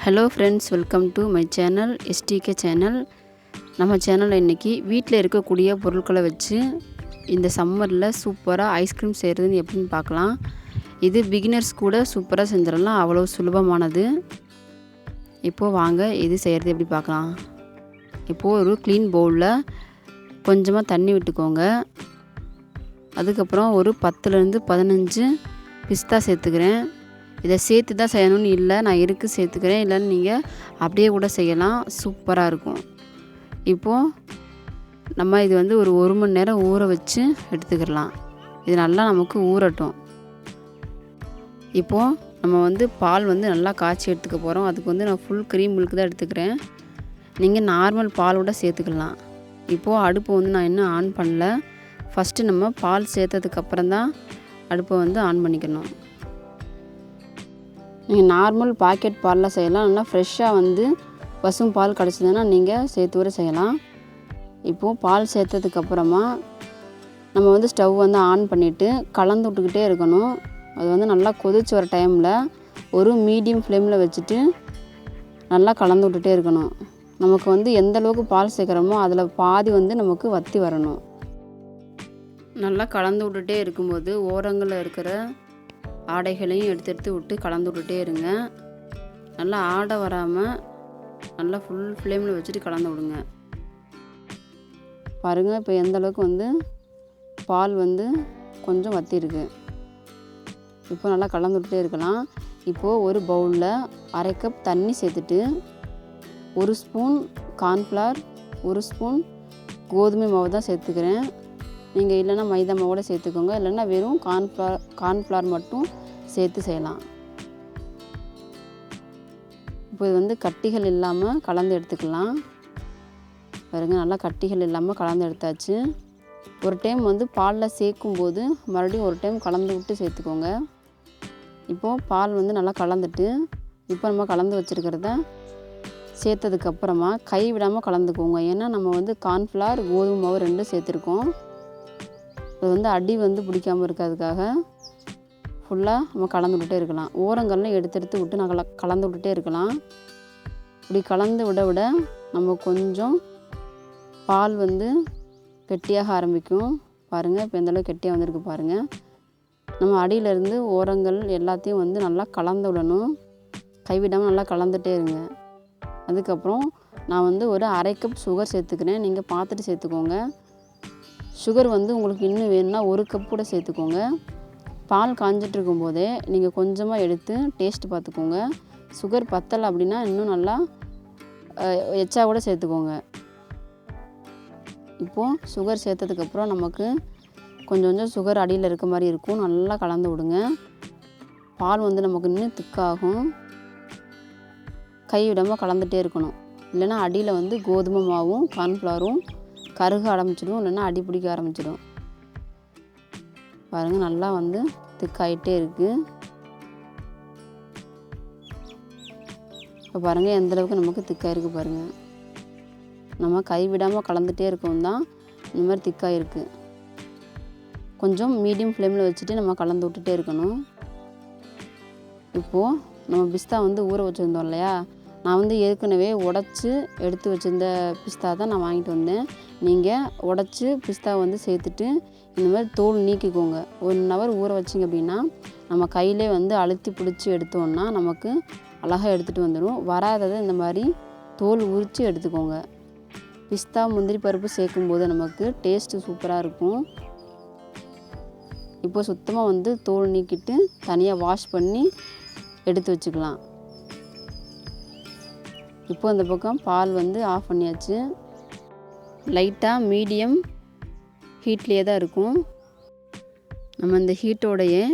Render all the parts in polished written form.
Hello friends, welcome to my channel SDK channel. நம்ம சேனலில் இன்றைக்கி வீட்டில் இருக்கக்கூடிய பொருட்களை வச்சு இந்த சம்மரில் சூப்பராக ஐஸ்கிரீம் செய்கிறதுன்னு எப்படின்னு பார்க்கலாம். இது பிகினர்ஸ் கூட சூப்பராக செஞ்சிடலாம், அவ்வளோ சுலபமானது. இப்போது வாங்க இது செய்கிறது எப்படி பார்க்கலாம். இப்போது ஒரு க்ளீன் பவுலில் கொஞ்சமாக தண்ணி விட்டுக்கோங்க. அதுக்கப்புறம் ஒரு 10லேருந்து 15 பிஸ்தா சேர்த்துக்கிறேன். இதை சேர்த்து தான் செய்யணும்னு இல்லை, நான் இருக்கு சேர்த்துக்கிறேன். இல்லைன்னு நீங்கள் அப்படியே கூட செய்யலாம், சூப்பராக இருக்கும். இப்போது நம்ம இது ஒரு 1 மணி நேரம் ஊற வச்சு எடுத்துக்கிடலாம். இது நல்லா நமக்கு ஊறட்டும். இப்போது நம்ம பால் நல்லா காய்ச்சி எடுத்துக்க போகிறோம். அதுக்கு நான் ஃபுல் க்ரீம் மில்க் தான் எடுத்துக்கிறேன். நீங்கள் நார்மல் பாலோட சேர்த்துக்கலாம். இப்போது அடுப்பை நான் இன்னும் ஆன் பண்ணல. ஃபஸ்ட்டு நம்ம பால் சேர்த்ததுக்கப்புறம் தான் அடுப்பை ஆன் பண்ணிக்கணும். நீங்கள் நார்மல் பாக்கெட் பாலில் செய்யலாம், நல்லா ஃப்ரெஷ்ஷாக பசும் பால் கிடச்சிதுன்னா நீங்கள் சேர்த்து வர செய்யலாம். இப்போது பால் சேர்த்ததுக்கப்புறமா நம்ம ஸ்டவ் ஆன் பண்ணிவிட்டு கலந்து விட்டுக்கிட்டே இருக்கணும். அது நல்லா கொதிச்சு வர டைமில் ஒரு மீடியம் ஃப்ளேமில் வச்சுட்டு நல்லா கலந்து விட்டுட்டே இருக்கணும். நமக்கு எந்த அளவுக்கு பால் சேர்க்குறோமோ அதில் பாதி நமக்கு வற்றி வரணும். நல்லா கலந்து விட்டுட்டே இருக்கும்போது ஓரங்களில் இருக்கிற ஆடைகளையும் எடுத்து விட்டு கலந்து விட்டுட்டே இருங்க. நல்லா ஆடை வராமல் நல்லா ஃபுல் ஃப்ளேமில் வச்சுட்டு கலந்து விடுங்க. பாருங்கள், இப்போ எந்த அளவுக்கு பால் கொஞ்சம் வற்றிருக்கு. இப்போ நல்லா கலந்து விட்டுட்டே இருக்கலாம். இப்போது ஒரு பவுலில் 1/2 கப் தண்ணி சேர்த்துட்டு 1 ஸ்பூன் கார்ன்ஃப்ளவர், 1 ஸ்பூன் கோதுமை மாவு தான் சேர்த்துக்கிறேன். நீங்கள் இல்லைன்னா மைதா மாவோட சேர்த்துக்கோங்க, இல்லைன்னா வெறும் கார்ன்ஃப்ளவர் மட்டும் சேர்த்து செய்யலாம். இப்போ இது கட்டிகள் இல்லாமல் கலந்து எடுத்துக்கலாம். பாருங்கள், நல்லா கட்டிகள் இல்லாமல் கலந்து எடுத்தாச்சு. ஒரு டைம் பாலில் சேர்க்கும்போது மறுபடியும் ஒரு டைம் கலந்து விட்டு சேர்த்துக்கோங்க. இப்போது பால் நல்லா கலந்துட்டு இப்போ நம்ம கலந்து வச்சுருக்கிறத சேர்த்ததுக்கப்புறமா கை விடாமல் கலந்துக்கோங்க. ஏன்னா நம்ம கார்ன்ஃப்ளவர் கோதுமை மாவு 2 சேர்த்துருக்கோம். அது அடி பிடிக்காமல் இருக்கிறதுக்காக ஃபுல்லாக நம்ம கலந்து விட்டுட்டே இருக்கலாம். ஓரங்கள்லாம் எடுத்து விட்டு நான் கலந்து விட்டுட்டே இருக்கலாம். இப்படி கலந்து விட நம்ம கொஞ்சம் பால் கெட்டியாக ஆரம்பிக்கும். பாருங்கள், இப்போ எந்தளவுக்கு கெட்டியாக வந்திருக்கு பாருங்கள். நம்ம அடியிலேருந்து ஓரங்கள் எல்லாத்தையும் நல்லா கலந்து விடணும். கைவிடாமல் நல்லா கலந்துகிட்டே இருங்க. அதுக்கப்புறம் நான் ஒரு 1/2 கப் சுகர் சேர்த்துக்கிறேன். நீங்கள் பார்த்துட்டு சேர்த்துக்கோங்க. சுகர் உங்களுக்கு இன்னும் வேணும்னா 1 கப் கூட சேர்த்துக்கோங்க. பால் காஞ்சிட்டு இருக்கும்போதே நீங்கள் கொஞ்சமாக எடுத்து டேஸ்ட்டு பார்த்துக்கோங்க. சுகர் பத்தலை அப்படின்னா இன்னும் நல்லா எச்சா கூட சேர்த்துக்கோங்க. இப்போது சுகர் சேர்த்ததுக்கப்புறம் நமக்கு கொஞ்சம் சுகர் அடியில் இருக்க மாதிரி இருக்கும். நல்லா கலந்து விடுங்க. பால் நமக்கு இன்னும் திக்காகும். கை விடாமல் கலந்துகிட்டே இருக்கணும். இல்லைன்னா அடியில் கோதுமை மாவும் கார்ன்ஃப்ளவரும் கருக ஆரம்பிச்சிடும், இல்லைன்னா அடி பிடிக்க ஆரம்பிச்சிடும். பாருங்கள், நல்லா திக்காயிட்டே இருக்குது. இப்போ பாருங்கள் எந்தளவுக்கு நமக்கு திக்காக இருக்குது பாருங்கள். நம்ம கைவிடாமல் கலந்துகிட்டே இருக்கவும் தான் இந்த மாதிரி திக்காக இருக்குது. கொஞ்சம் மீடியம் ஃப்ளேமில் வச்சுட்டு நம்ம கலந்து விட்டுட்டே இருக்கணும். இப்போது நம்ம பிஸ்தா ஊற வச்சுருந்தோம் இல்லையா, நான் ஏற்கனவே உடச்சி எடுத்து வச்சுருந்த பிஸ்தா தான் நான் வாங்கிட்டு வந்தேன். நீங்கள் உடச்சி பிஸ்தா சேர்த்துட்டு இந்த மாதிரி தோல் நீக்கிக்கோங்க. 1 ஹவர் ஊற வச்சிங்க அப்படின்னா நம்ம கையிலே அழுத்தி பிடிச்சி எடுத்தோன்னா நமக்கு அழகாக எடுத்துகிட்டு வந்துடும். வராததை இந்த மாதிரி தோல் உரித்து எடுத்துக்கோங்க. பிஸ்தா முந்திரி பருப்பு சேர்க்கும்போது நமக்கு டேஸ்ட்டு சூப்பராக இருக்கும். இப்போ சுத்தமாக தோல் நீக்கிட்டு தனியாக வாஷ் பண்ணி எடுத்து வச்சுக்கலாம். இப்போ இந்த பக்கம் பால் ஆஃப் பண்ணியாச்சு. லைட்டாக மீடியம் ஹீட்லேயே தான் இருக்கும். நம்ம இந்த ஹீட்டோடையே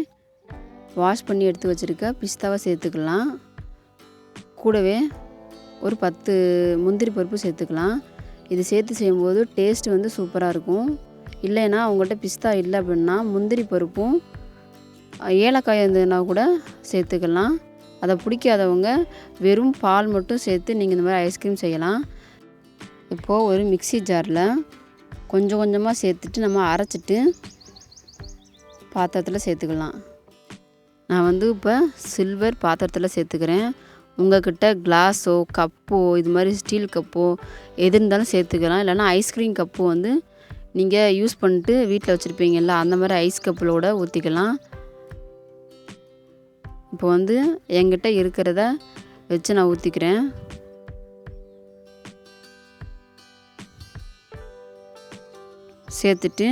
வாஷ் பண்ணி எடுத்து வச்சுருக்க பிஸ்தாவை சேர்த்துக்கலாம். கூடவே ஒரு 10 முந்திரி பருப்பு சேர்த்துக்கலாம். இது சேர்த்து செய்யும்போது டேஸ்ட்டு சூப்பராக இருக்கும். இல்லைன்னா உங்கள்கிட்ட பிஸ்தா இல்லை அப்படின்னா முந்திரி பருப்பும் ஏலக்காய் இருந்ததுன்னா கூட சேர்த்துக்கலாம். அதை பிடிக்காதவங்க வெறும் பால் மட்டும் சேர்த்து நீங்கள் இந்த மாதிரி ஐஸ்கிரீம் செய்யலாம். இப்போது ஒரு மிக்ஸி ஜாரில் கொஞ்சம் கொஞ்சமாக சேர்த்துட்டு நம்ம அரைச்சிட்டு பாத்திரத்தில் சேர்த்துக்கலாம். நான் இப்போ சில்வர் பாத்திரத்தில் சேர்த்துக்கிறேன். உங்கள்கிட்ட கிளாஸோ கப்போ இது மாதிரி ஸ்டீல் கப்போ எது இருந்தாலும் சேர்த்துக்கலாம். இல்லைனா ஐஸ்கிரீம் கப்பு வந்து நீங்கள் யூஸ் பண்ணிட்டு வீட்டில் வச்சுருப்பீங்கள்ல, அந்த மாதிரி ஐஸ் கப்பிலோட ஊற்றிக்கலாம். இப்போ வந்து என்கிட்ட இருக்கிறத வச்சு நான் ஊற்றிக்கிறேன். சேர்த்துட்டு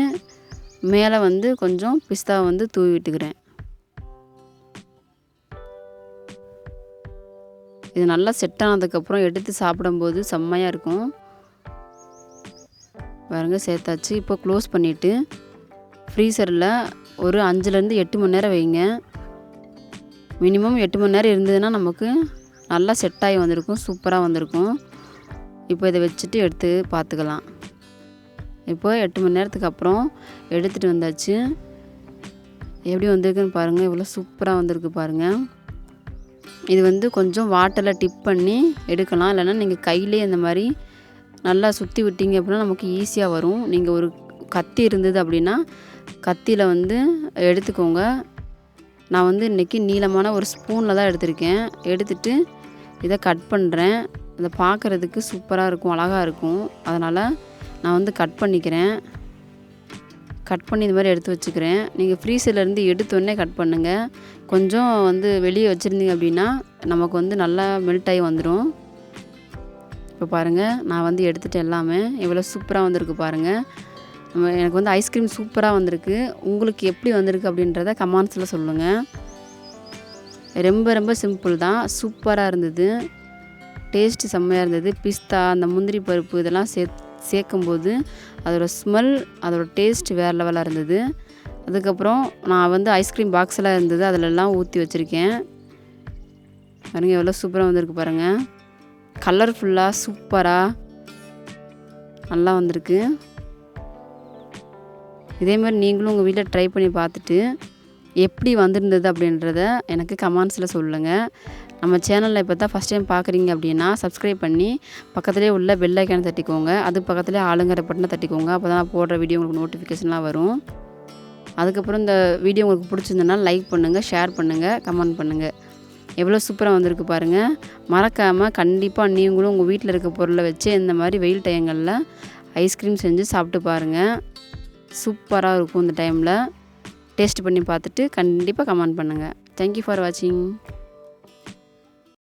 மேலே வந்து கொஞ்சம் பிஸ்தாவை வந்து தூவி விட்டுக்கிறேன். இது நல்லா செட் ஆனதுக்கப்புறம் எடுத்து சாப்பிடும்போது செம்மையாக இருக்கும். பாருங்க சேர்த்தாச்சு. இப்போ க்ளோஸ் பண்ணிவிட்டு ஃப்ரீசரில் ஒரு 5லேருந்து 8 மணி நேரம் வைங்க. மினிமம் 8 மணி நேரம் இருந்ததுன்னா நமக்கு நல்லா செட் ஆகி வந்திருக்கும், சூப்பராக வந்திருக்கும். இப்போ இதை வச்சுட்டு எடுத்து பார்த்துக்கலாம். இப்போ 8 மணி நேரத்துக்கு அப்புறம் எடுத்துகிட்டு வந்தாச்சு. எப்படி வந்திருக்குன்னு பாருங்கள், இவ்வளோ சூப்பராக வந்திருக்கு பாருங்கள். இது வந்து கொஞ்சம் வாட்டரில் டிப் பண்ணி எடுக்கலாம். இல்லைன்னா நீங்கள் கையிலே இந்த மாதிரி நல்லா சுற்றி விட்டீங்க அப்படின்னா நமக்கு ஈஸியாக வரும். நீங்கள் ஒரு கத்தி இருந்தது அப்படின்னா கத்தியில் வந்து எடுத்துக்கோங்க. நான் வந்து இன்றைக்கி நீளமான ஒரு ஸ்பூனில் தான் எடுத்திருக்கேன். எடுத்துட்டு இதை கட் பண்ணுறேன். இதை பார்க்குறதுக்கு சூப்பராக இருக்கும், அழகாக இருக்கும். அதனால் நான் வந்து கட் பண்ணிக்கிறேன். கட் பண்ணி இது மாதிரி எடுத்து வச்சுக்கிறேன். நீங்கள் ஃப்ரீசர்லேருந்து எடுத்தோடனே கட் பண்ணுங்கள். கொஞ்சம் வந்து வெளியே வச்சுருந்தீங்க அப்படின்னா நமக்கு வந்து நல்லா மெல்ட் ஆகி வந்துடும். இப்போ பாருங்கள், நான் வந்து எடுத்துகிட்டு எல்லாமே எவ்வளோ சூப்பராக வந்திருக்கு பாருங்கள். எனக்கு வந்து ஐஸ்கிரீம் சூப்பராக வந்திருக்கு. உங்களுக்கு எப்படி வந்திருக்கு அப்படின்றத கமெண்ட்ஸில் சொல்லுங்கள். ரொம்ப ரொம்ப சிம்பிள் தான், சூப்பராக இருந்தது. டேஸ்ட்டு செம்மையாக இருந்தது. பிஸ்தா, அந்த முந்திரி பருப்பு இதெல்லாம் சேர்க்கும்போது அதோட ஸ்மெல், அதோட டேஸ்ட் வேறு லெவலாக இருந்தது. அதுக்கப்புறம் நான் வந்து ஐஸ்கிரீம் பாக்ஸெல்லாம் இருந்தது, அதிலெல்லாம் ஊற்றி வச்சுருக்கேன். பாருங்கள் எவ்வளோ சூப்பராக வந்திருக்கு பாருங்கள். கலர்ஃபுல்லாக சூப்பராக நல்லா வந்திருக்கு. இதேமாதிரி நீங்களும் உங்கள் வீட்டில் ட்ரை பண்ணி பார்த்துட்டு எப்படி வந்திருந்தது அப்படின்றத எனக்கு கமெண்ட்ஸில் சொல்லுங்கள். நம்ம சேனலில் இப்போ தான் ஃபஸ்ட் டைம் பார்க்குறீங்க அப்படின்னா சப்ஸ்கிரைப் பண்ணி பக்கத்துலேயே உள்ள பெல் ஐக்கானை தட்டிக்கோங்க. அது பக்கத்துலேயே ஆளுங்கிற பட்டனை தட்டிக்கோங்க. அப்போ தான் நான் போடுற வீடியோ உங்களுக்கு நோட்டிஃபிகேஷன்லாம் வரும். அதுக்கப்புறம் இந்த வீடியோ உங்களுக்கு பிடிச்சிருந்ததுன்னா லைக் பண்ணுங்கள், ஷேர் பண்ணுங்கள், கமெண்ட் பண்ணுங்கள். எவ்வளோ சூப்பராக வந்திருக்கு பாருங்கள். மறக்காமல் கண்டிப்பாக நீங்களும் உங்கள் வீட்டில் இருக்க பொருளை வச்சு இந்த மாதிரி வெயில் டைங்களில் ஐஸ்கிரீம் செஞ்சு சாப்பிட்டு பாருங்கள். சூப்பராக இருக்கும். இந்த டைமில் டேஸ்ட் பண்ணி பார்த்துட்டு கண்டிப்பாக கமெண்ட் பண்ணுங்கள். தேங்க்யூ ஃபார் வாட்சிங்.